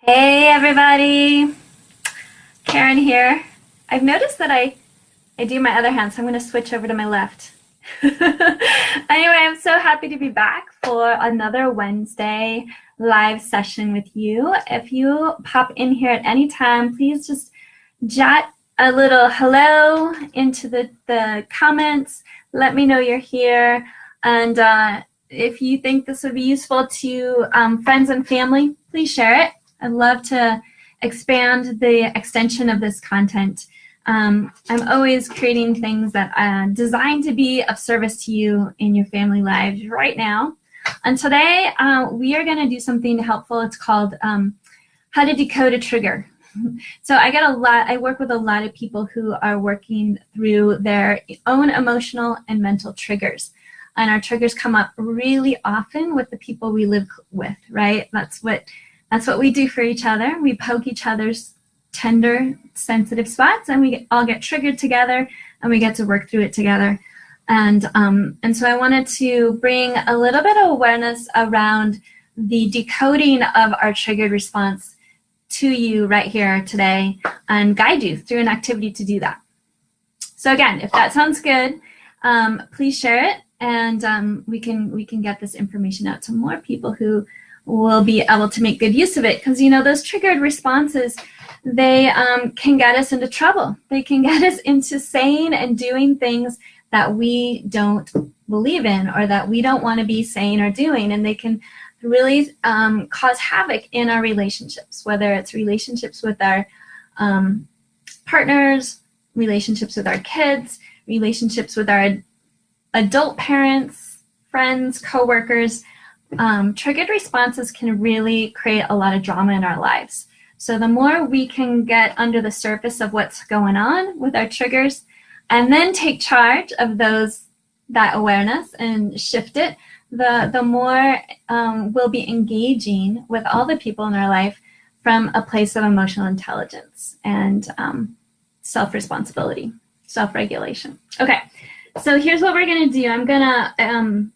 Hey everybody, Karen here. I've noticed that I do my other hand, so I'm going to switch over to my left. Anyway, I'm so happy to be back for another Wednesday live session with you. If you pop in here at any time, please just jot a little hello into the comments. Let me know you're here. And if you think this would be useful to friends and family, please share it. I'd love to expand the extension of this content. I'm always creating things that are designed to be of service to you in your family lives right now. And today we are going to do something helpful. It's called how to decode a trigger. So I work with a lot of people who are working through their own emotional and mental triggers. And our triggers come up really often with the people we live with, right? That's what we do for each other. We poke each other's tender, sensitive spots, and we all get triggered together, and we get to work through it together. And so I wanted to bring a little bit of awareness around the decoding of our triggered response to you right here today and guide you through an activity to do that. So again, if that sounds good, please share it, and we can get this information out to more people who will be able to make good use of it, because those triggered responses, they can get us into trouble. They can get us into saying and doing things that we don't believe in or that we don't want to be saying or doing, and they can really cause havoc in our relationships, whether it's relationships with our partners, relationships with our kids, relationships with our adult parents, friends, coworkers. Triggered responses can really create a lot of drama in our lives. So the more we can get under the surface of what's going on with our triggers and then take charge of that awareness and shift it, the more we'll be engaging with all the people in our life from a place of emotional intelligence and self-responsibility, self-regulation. Okay, so here's what we're going to do. I'm going to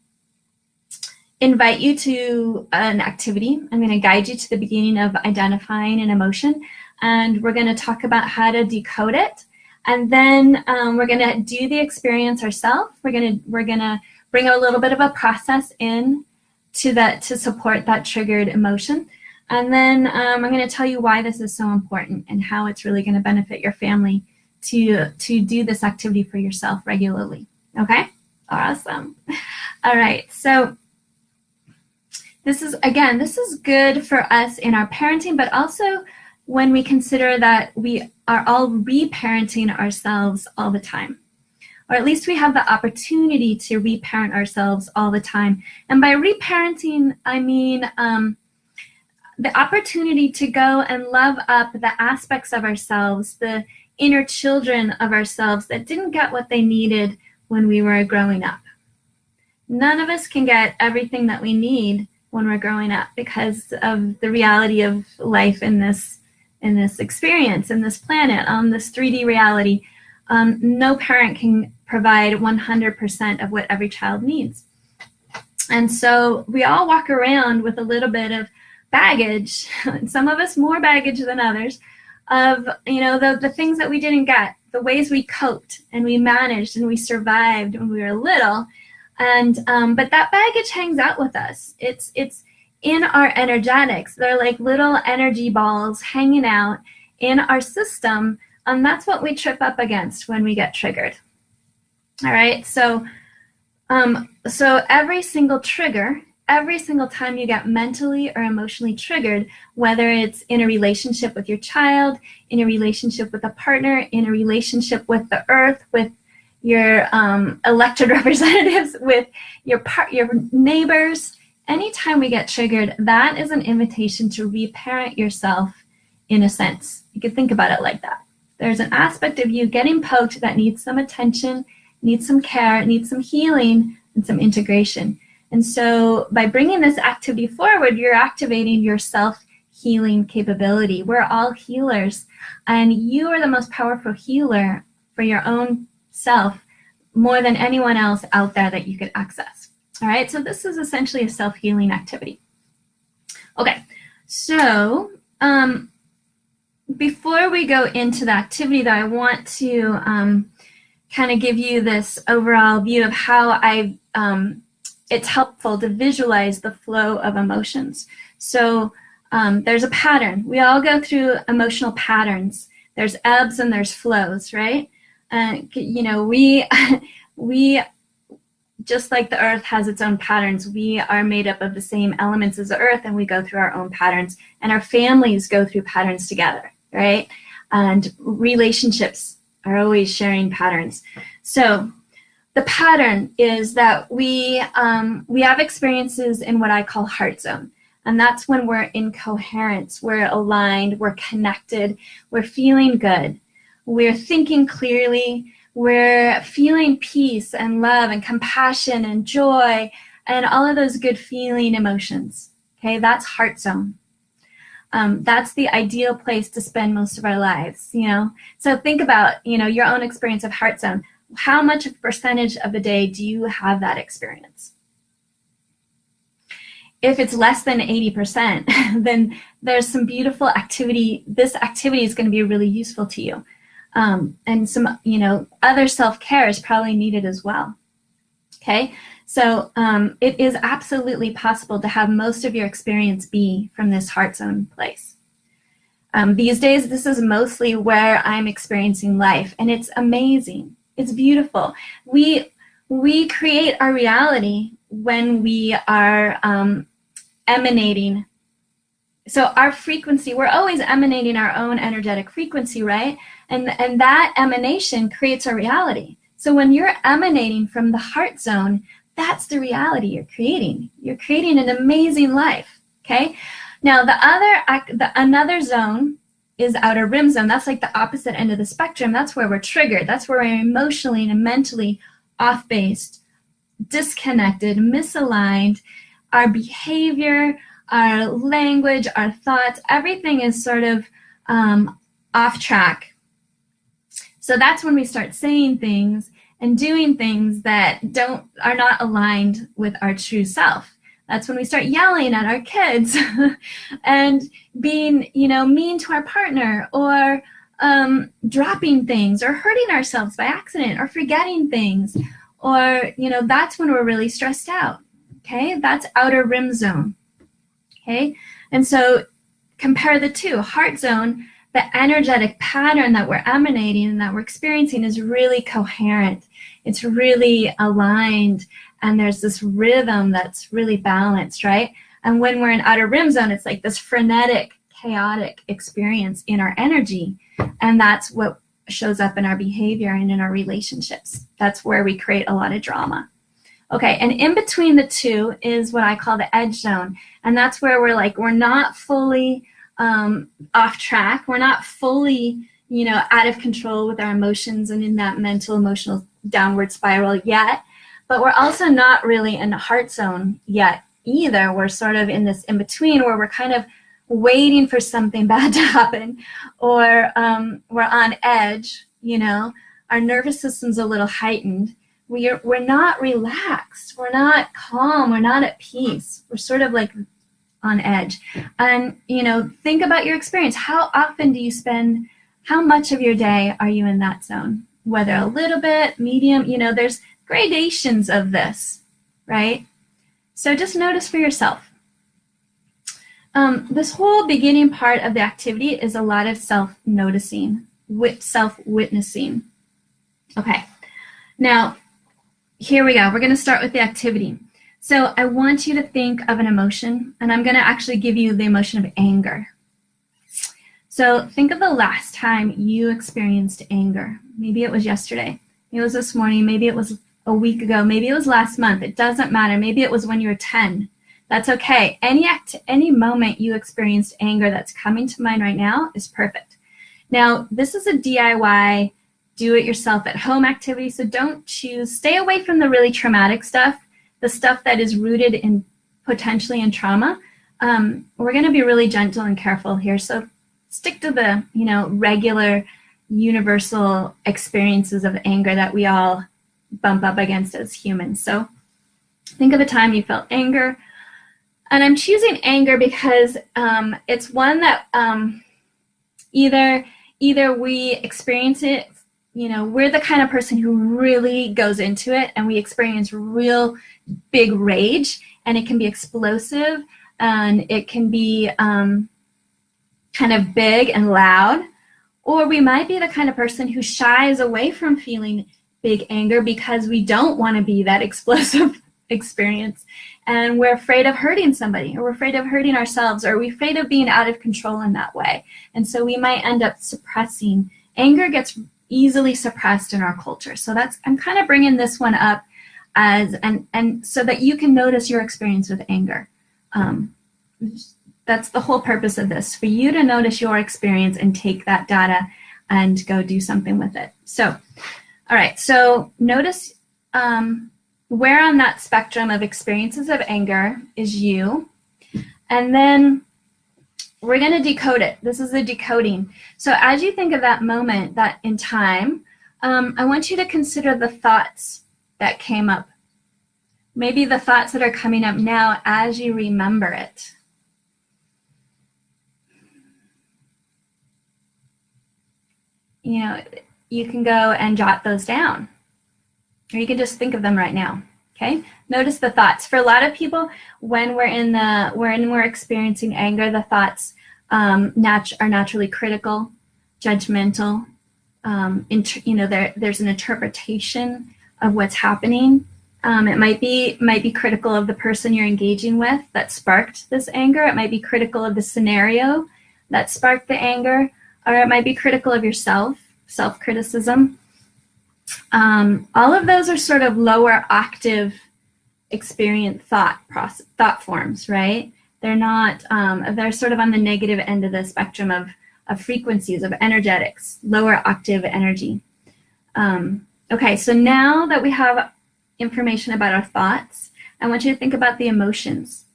invite you to an activity. I'm going to guide you to the beginning of identifying an emotion, and we're going to talk about how to decode it. And then we're going to do the experience ourselves. We're going to bring a little bit of a process in to support that triggered emotion. And then I'm going to tell you why this is so important and how it's really going to benefit your family to do this activity for yourself regularly. Okay? Awesome. All right. So this is good for us in our parenting, but also when we consider that we are all reparenting ourselves all the time. Or at least we have the opportunity to reparent ourselves all the time. And by reparenting, I mean the opportunity to go and love up the aspects of ourselves, the inner children of ourselves that didn't get what they needed when we were growing up. None of us can get everything that we need when we're growing up because of the reality of life in this experience, in this planet, on this 3D reality. No parent can provide 100% of what every child needs. And so we all walk around with a little bit of baggage, some of us more baggage than others, of the things that we didn't get, the ways we coped and we managed and we survived when we were little. And but that baggage hangs out with us. It's in our energetics. They're like little energy balls hanging out in our system, and that's what we trip up against when we get triggered. All right, so every single trigger, every single time you get mentally or emotionally triggered, whether it's in a relationship with your child, in a relationship with a partner, in a relationship with the earth, with your elected representatives, with your neighbors, anytime we get triggered, that is an invitation to reparent yourself in a sense. You could think about it like that. There's an aspect of you getting poked that needs some attention, needs some care, needs some healing, and some integration. And so by bringing this activity forward, you're activating your self-healing capability. We're all healers, and you are the most powerful healer for your own self more than anyone else out there that you could access. All right, so this is essentially a self-healing activity. Okay, so Before we go into the activity, though, I want to kind of give you this overall view of how it's helpful to visualize the flow of emotions. So there's a pattern. We all go through emotional patterns. There's ebbs and there's flows, right? You know, we just like the earth has its own patterns, we are made up of the same elements as the earth, and we go through our own patterns, and our families go through patterns together, right? And relationships are always sharing patterns. So the pattern is that we have experiences in what I call heart zone. And that's when we're in coherence, we're aligned, we're connected, we're feeling good, we're thinking clearly, we're feeling peace and love and compassion and joy and all of those good feeling emotions. Okay, that's heart zone. That's the ideal place to spend most of our lives, you know. So think about, you know, your own experience of heart zone. How much of a percentage of the day do you have that experience? If it's less than 80%, then there's some beautiful activity. This activity is going to be really useful to you. And some, you know, other self-care is probably needed as well. Okay, so it is absolutely possible to have most of your experience be from this heart zone place. These days, this is mostly where I'm experiencing life, and it's amazing. It's beautiful. We create our reality when we are emanating. So our frequency, we're always emanating our own energetic frequency, right? And that emanation creates our reality. So when you're emanating from the heart zone, that's the reality you're creating. You're creating an amazing life, okay? Now another zone is outer rim zone. That's like the opposite end of the spectrum. That's where we're triggered. That's where we're emotionally and mentally off-based, disconnected, misaligned. Our behavior, our language, our thoughts, everything is sort of off track. So that's when we start saying things and doing things that are not aligned with our true self. That's when we start yelling at our kids and being, you know, mean to our partner, or dropping things, or hurting ourselves by accident, or forgetting things, or, you know, that's when we're really stressed out. Okay, that's outer rim zone. Okay, and so compare the two. Heart zone, the energetic pattern that we're emanating and that we're experiencing is really coherent. It's really aligned, and there's this rhythm that's really balanced, right? And when we're in outer rim zone, it's like this frenetic, chaotic experience in our energy, and that's what shows up in our behavior and in our relationships. That's where we create a lot of drama. Okay, and in between the two is what I call the edge zone, and that's where we're not fully off track. We're not fully, you know, out of control with our emotions and in that mental, emotional downward spiral yet, but we're also not really in the heart zone yet either. We're sort of in this in between where we're kind of waiting for something bad to happen, or we're on edge. You know, our nervous system's a little heightened. We're not relaxed, we're not calm, we're not at peace. We're sort of like on edge. And, you know, think about your experience. How often do you spend, how much of your day are you in that zone? Whether a little bit, medium, you know, there's gradations of this, right? So just notice for yourself. This whole beginning part of the activity is a lot of self-noticing, self-witnessing. Okay, now, here we go. We're going to start with the activity. So I want you to think of an emotion, and I'm going to actually give you the emotion of anger. So think of the last time you experienced anger. Maybe it was yesterday. Maybe it was this morning. Maybe it was a week ago. Maybe it was last month. It doesn't matter. Maybe it was when you were 10. That's okay. Any moment you experienced anger that's coming to mind right now is perfect. Now, this is a DIY do-it-yourself at home activity, so stay away from the really traumatic stuff, the stuff that is rooted in potentially in trauma. We're going to be really gentle and careful here, so stick to the, you know, regular universal experiences of anger that we all bump up against as humans. So think of a time you felt anger. And I'm choosing anger because it's one that either we experience it, we're the kind of person who really goes into it and we experience real big rage, and it can be explosive and it can be kind of big and loud. Or we might be the kind of person who shies away from feeling big anger because we don't want to be that explosive experience, and we're afraid of hurting somebody, or we're afraid of hurting ourselves, or we're afraid of being out of control in that way. And so we might end up suppressing. Anger gets easily suppressed in our culture. So I'm kind of bringing this one up as and so that you can notice your experience with anger. That's the whole purpose of this, for you to notice your experience and take that data and go do something with it. So, all right, so notice where on that spectrum of experiences of anger is you, and then we're going to decode it. This is the decoding. So as you think of that moment, that in time, I want you to consider the thoughts that came up. Maybe the thoughts that are coming up now as you remember it. You can go and jot those down, or you can just think of them right now. Okay, notice the thoughts. For a lot of people, when we're experiencing anger, the thoughts are naturally critical, judgmental. There's an interpretation of what's happening. It might be critical of the person you're engaging with that sparked this anger. It might be critical of the scenario that sparked the anger, or it might be critical of yourself, self-criticism. All of those are sort of lower octave experience thought forms, right? They're not, they're sort of on the negative end of the spectrum of frequencies, of energetics, lower octave energy. Okay, so now that we have information about our thoughts, I want you to think about the emotions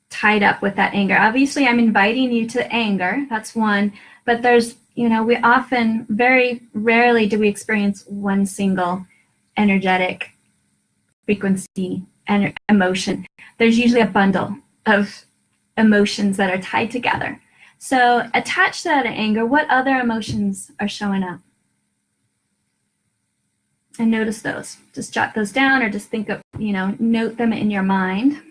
tied up with that anger. Obviously, I'm inviting you to anger, that's one, but there's, we often, very rarely do we experience one single energetic frequency and emotion. There's usually a bundle of emotions that are tied together. So attached to that anger, what other emotions are showing up? And notice those. Just jot those down, or just think of, note them in your mind.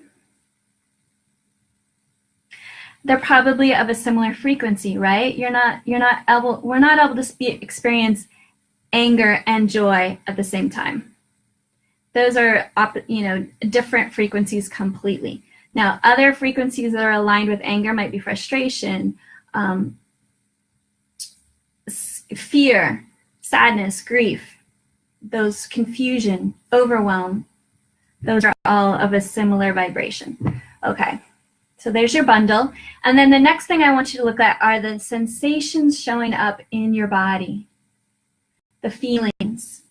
They're probably of a similar frequency, right? We're not able to experience anger and joy at the same time. Those are, different frequencies completely. Now, other frequencies that are aligned with anger might be frustration, fear, sadness, grief, those confusion, overwhelm. Those are all of a similar vibration. Okay. So there's your bundle. And then the next thing I want you to look at are the sensations showing up in your body, the feelings.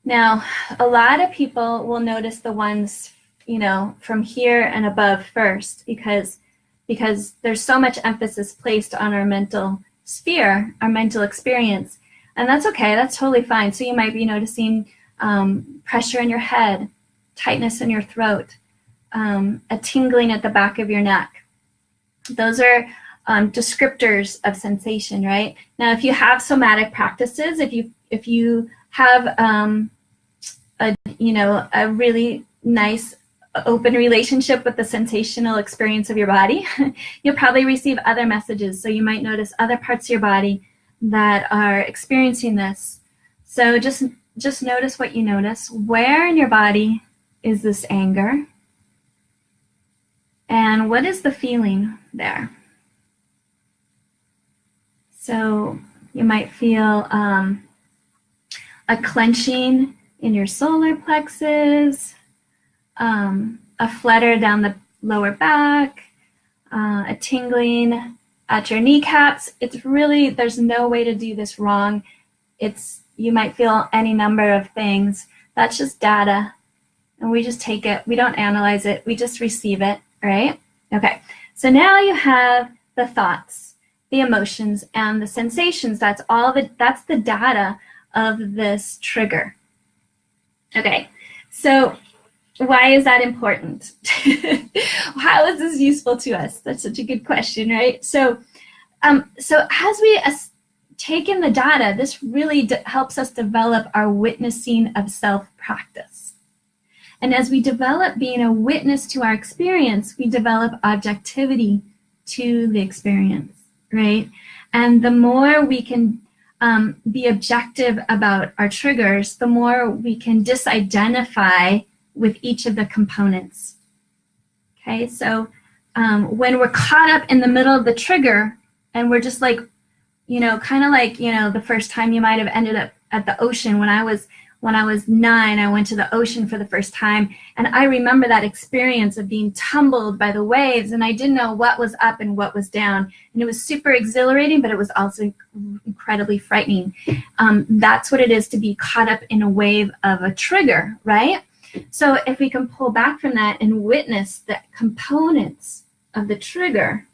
Now, a lot of people will notice the ones, from here and above first, because there's so much emphasis placed on our mental sphere, our mental experience. And that's okay, that's totally fine. So you might be noticing pressure in your head, tightness in your throat, a tingling at the back of your neck. Those are descriptors of sensation, right? Now, if you have somatic practices, if you have a really nice open relationship with the sensational experience of your body, you'll probably receive other messages. So you might notice other parts of your body that are experiencing this. So just notice what you notice. Where in your body is this anger? And what is the feeling there? So you might feel a clenching in your solar plexus, a flutter down the lower back, a tingling at your kneecaps. It's really, there's no way to do this wrong. You might feel any number of things. That's just data, and we just take it. We don't analyze it. We just receive it, right? Okay, so now you have the thoughts, the emotions, and the sensations. That's the data of this trigger. Okay, so Why is that important? How is this useful to us? That's such a good question, right? So as we take in the data, this really helps us develop our witnessing of self practice. And as we develop being a witness to our experience, we develop objectivity to the experience, right? And the more we can be objective about our triggers, the more we can disidentify with each of the components. Okay, so when we're caught up in the middle of the trigger and we're just like, kind of like, the first time you might have ended up at the ocean. When I was 9, I went to the ocean for the first time, and I remember that experience of being tumbled by the waves, and I didn't know what was up and what was down, and it was super exhilarating, but it was also incredibly frightening. That's what it is to be caught up in a wave of a trigger, right? So if we can pull back from that and witness the components of the trigger,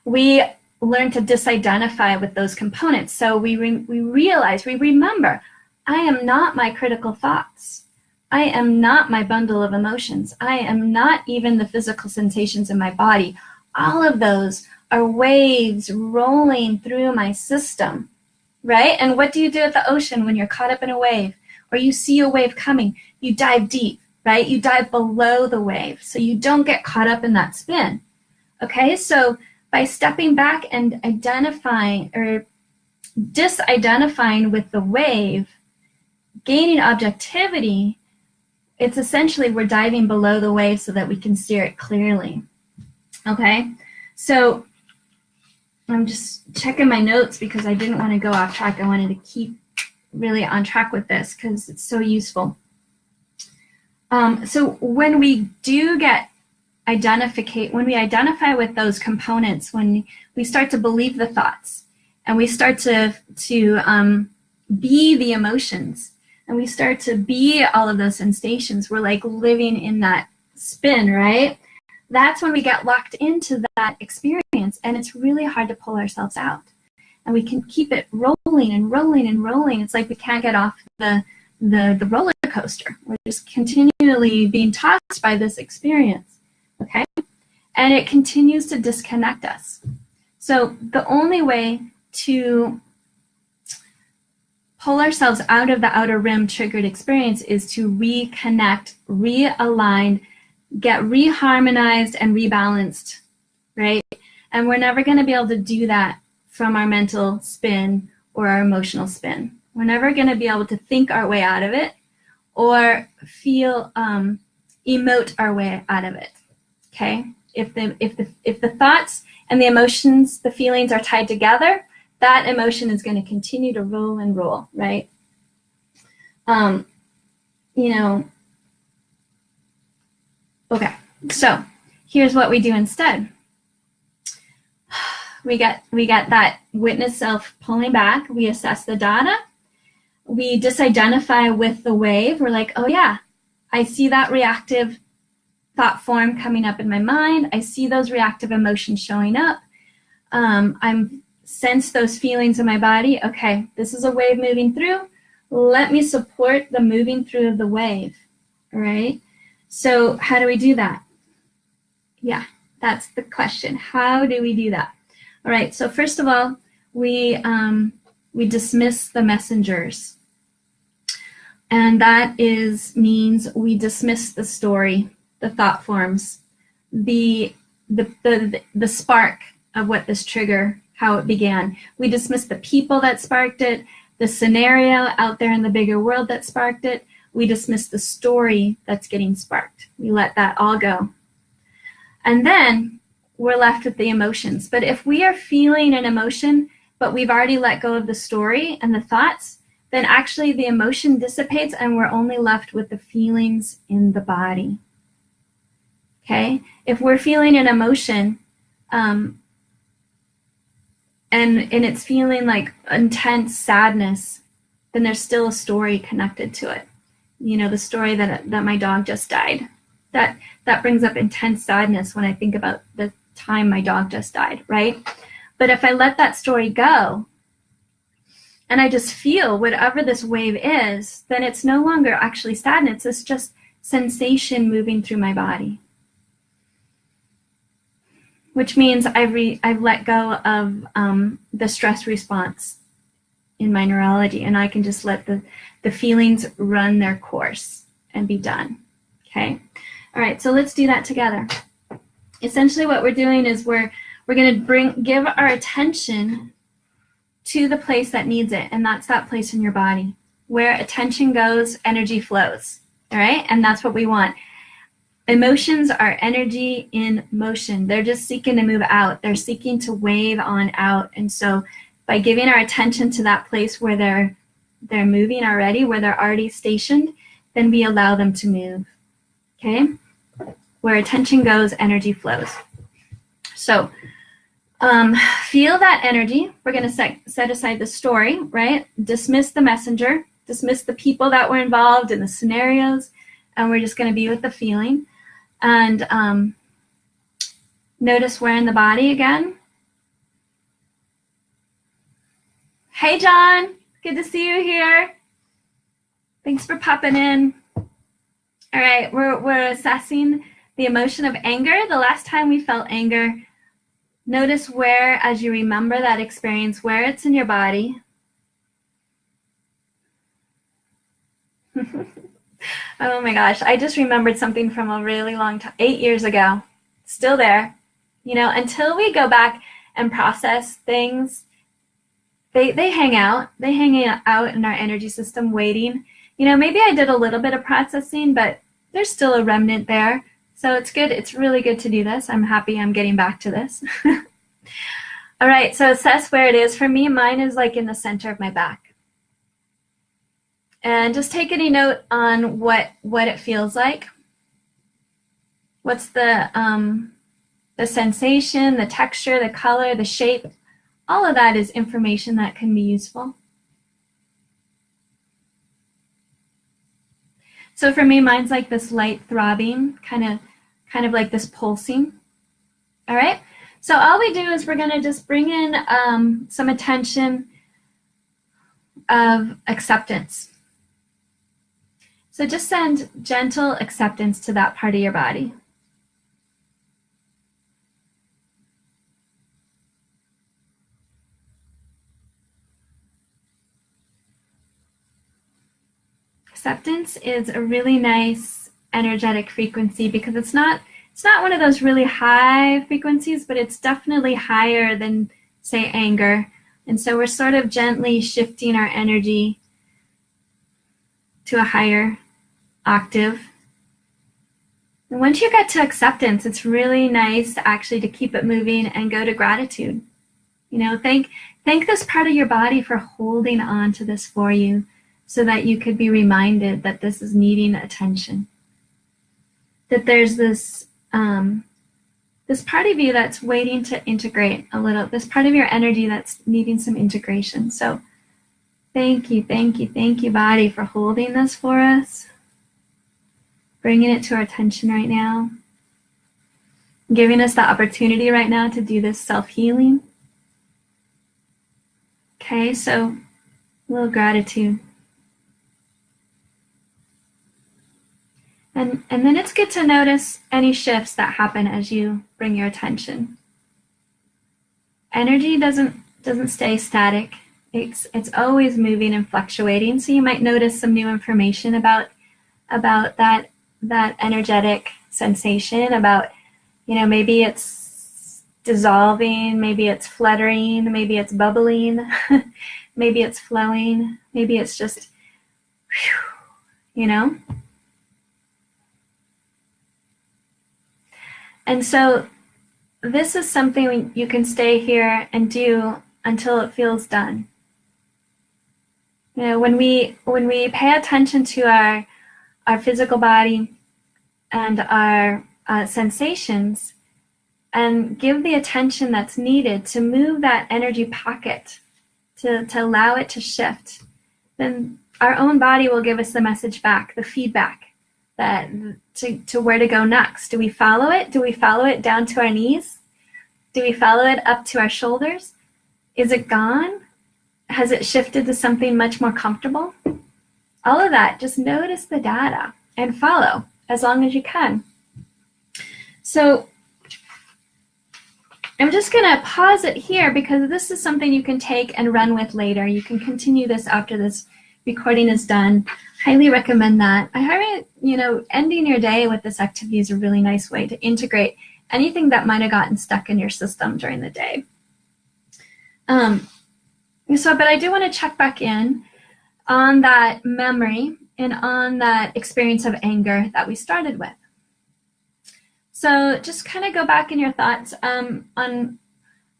we learn to disidentify with those components. So we remember, I am not my critical thoughts. I am not my bundle of emotions. I am not even the physical sensations in my body. All of those are waves rolling through my system, right? And what do you do at the ocean when you're caught up in a wave or you see a wave coming? You dive deep, right? You dive below the wave so you don't get caught up in that spin. Okay, so by stepping back and identifying or disidentifying with the wave, gaining objectivity, it's essentially we're diving below the wave so that we can steer it clearly. Okay, so I'm just checking my notes because I didn't want to go off track. I wanted to keep really on track with this because it's so useful. So when we do get when we identify with those components, when we start to believe the thoughts and we start to be the emotions, and we start to be all of those sensations, we're like living in that spin, right? That's when we get locked into that experience, and it's really hard to pull ourselves out. And we can keep it rolling and rolling and rolling. It's like we can't get off the roller coaster. We're just continually being tossed by this experience, okay? And it continues to disconnect us. So the only way to pull ourselves out of the outer rim triggered experience is to reconnect, realign, get reharmonized and rebalanced, right? And we're never going to be able to do that from our mental spin or our emotional spin. We're never going to be able to think our way out of it or feel, emote our way out of it, okay? If the thoughts and the emotions, the feelings are tied together, that emotion is going to continue to roll and roll, right? Okay, so here's what we do instead. We get that witness self pulling back. We assess the data. We disidentify with the wave. We're like, oh yeah, I see that reactive thought form coming up in my mind. I see those reactive emotions showing up. I'm sense those feelings in my body. Okay, this is a wave moving through. Let me support the moving through of the wave, all right? So how do we do that? Yeah, that's the question. How do we do that? All right, so first of all, we dismiss the messengers. And that means we dismiss the story, the thought forms, the spark of what this trigger, how it began. We dismiss the people that sparked it, the scenario out there in the bigger world that sparked it. We dismiss the story that's getting sparked. We let that all go. And then we're left with the emotions. But if we are feeling an emotion, but we've already let go of the story and the thoughts, then actually the emotion dissipates and we're only left with the feelings in the body. Okay? If we're feeling an emotion, and it's feeling like intense sadness, then there's still a story connected to it. You know, the story that my dog just died. That brings up intense sadness when I think about the time my dog just died, right? But if I let that story go and I just feel whatever this wave is, then it's no longer actually sadness. It's just sensation moving through my body. Which means I've let go of the stress response in my neurology, and I can just let the feelings run their course and be done. Okay? All right, so let's do that together. Essentially what we're doing is we're going to give our attention to the place that needs it, and that's that place in your body. Where attention goes, energy flows. All right? And that's what we want. Emotions are energy in motion. They're just seeking to move out. They're seeking to wave on out. And so by giving our attention to that place where they're moving already, where they're already stationed, then we allow them to move. Okay? Where attention goes, energy flows. So feel that energy. We're going to set aside the story, right? Dismiss the messenger. Dismiss the people that were involved in the scenarios. And we're just going to be with the feeling. And notice where in the body again. Hey, John. Good to see you here. Thanks for popping in. All right, we're assessing the emotion of anger. The last time we felt anger, notice where, as you remember that experience, where it's in your body. Oh my gosh, I just remembered something from a really long time, 8 years ago. Still there. You know, until we go back and process things, they hang out. They hang out in our energy system waiting. You know, maybe I did a little bit of processing, but there's still a remnant there. So it's good. It's really good to do this. I'm happy I'm getting back to this. All right, so assess where it is. For me, mine is like in the center of my back. And just take any note on what it feels like. What's the sensation, the texture, the color, the shape. All of that is information that can be useful. So for me, mine's like this light throbbing, kind of like this pulsing. All right. So all we do is we're going to just bring in some attention of acceptance. So just send gentle acceptance to that part of your body. Acceptance is a really nice energetic frequency because it's not one of those really high frequencies, but it's definitely higher than, say, anger. And so we're sort of gently shifting our energy to a higher octave. And once you get to acceptance, it's really nice actually to keep it moving and go to gratitude. You know, thank this part of your body for holding on to this for you so that you could be reminded that this is needing attention. That there's this part of you that's waiting to integrate a little, this part of your energy that's needing some integration. So thank you, body, for holding this for us. Bringing it to our attention right now. Giving us the opportunity right now to do this self-healing. Okay, so a little gratitude. And then it's good to notice any shifts that happen as you bring your attention. Energy doesn't stay static. It's always moving and fluctuating. So you might notice some new information about that energetic sensation, about, you know, maybe it's dissolving, maybe it's fluttering, maybe it's bubbling, maybe it's flowing, maybe it's just, you know. And so this is something you can stay here and do until it feels done. You know, when we pay attention to our physical body and our sensations and give the attention that's needed to move that energy pocket, to allow it to shift, then our own body will give us the message back, the feedback, that to where to go next. Do we follow it? Do we follow it down to our knees? Do we follow it up to our shoulders? Is it gone? Has it shifted to something much more comfortable? All of that, just notice the data and follow. as long as you can. So I'm just going to pause it here because this is something you can take and run with later. You can continue this after this recording is done. Highly recommend that. I highly, ending your day with this activity is a really nice way to integrate anything that might have gotten stuck in your system during the day. But I do want to check back in on that memory and on that experience of anger that we started with. So just kind of go back in your thoughts on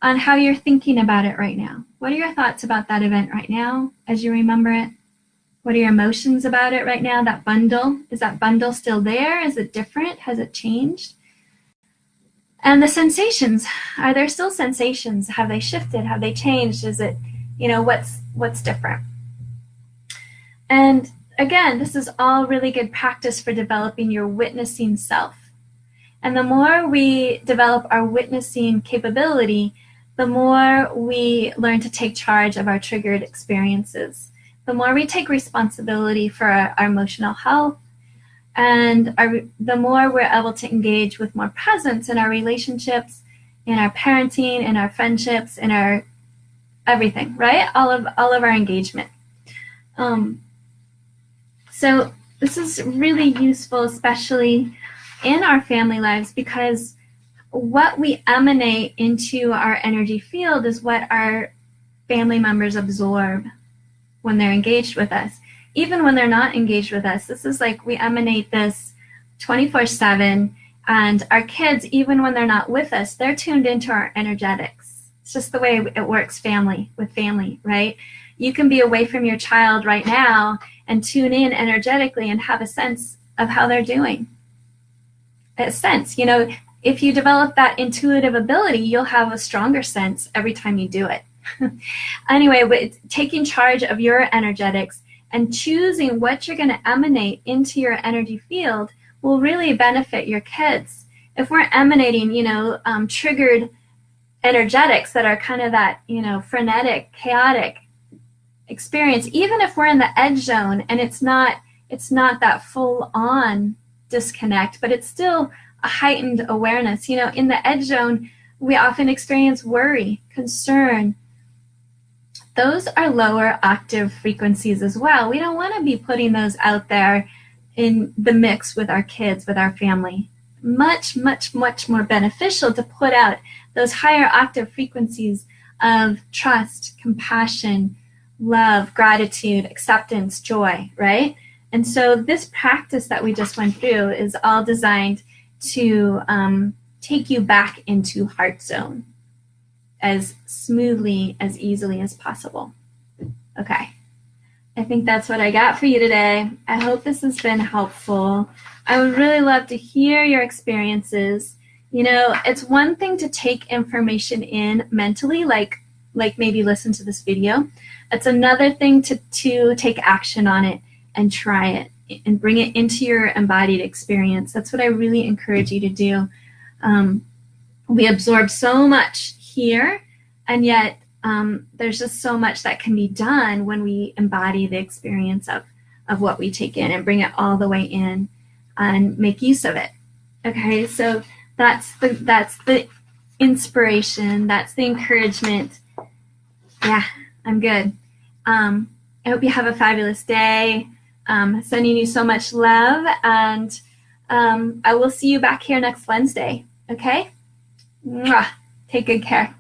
how you're thinking about it right now. What are your thoughts about that event right now as you remember it? What are your emotions about it right now? That bundle, is that bundle still there? Is it different? Has it changed? And the sensations, are there still sensations? Have they shifted? Have they changed? Is it, what's different? And again, this is all really good practice for developing your witnessing self. And the more we develop our witnessing capability, the more we learn to take charge of our triggered experiences. The more we take responsibility for our emotional health, and the more we're able to engage with more presence in our relationships, in our parenting, in our friendships, in our everything, right? All of our engagement. So this is really useful, especially in our family lives, because what we emanate into our energy field is what our family members absorb when they're engaged with us. Even when they're not engaged with us, this is like we emanate this 24/7, and our kids, even when they're not with us, they're tuned into our energetics. It's just the way it works with family, right? You can be away from your child right now and tune in energetically and have a sense of how they're doing. A sense, if you develop that intuitive ability, you'll have a stronger sense every time you do it. Anyway, but taking charge of your energetics and choosing what you're going to emanate into your energy field will really benefit your kids. If we're emanating, triggered energetics that are kind of that, frenetic, chaotic experience, even if we're in the edge zone and it's not that full on disconnect, but it's still a heightened awareness. In the edge zone, we often experience worry, concern. Those are lower octave frequencies as well. We don't want to be putting those out there in the mix with our kids, with our family. Much, much, much more beneficial to put out those higher octave frequencies of trust, compassion, love, gratitude, acceptance, joy, right? And so this practice that we just went through is all designed to take you back into heart zone as smoothly, as easily as possible. Okay, I think that's what I got for you today. I hope this has been helpful. I would really love to hear your experiences. It's one thing to take information in mentally, like maybe listen to this video. It's another thing to take action on it and try it and bring it into your embodied experience. That's what I really encourage you to do. We absorb so much here, and yet there's just so much that can be done when we embody the experience of what we take in and bring it all the way in and make use of it. Okay, so that's the inspiration, that's the encouragement. Yeah, I'm good. I hope you have a fabulous day. Sending you so much love, and I will see you back here next Wednesday. Okay? Mwah. Take good care.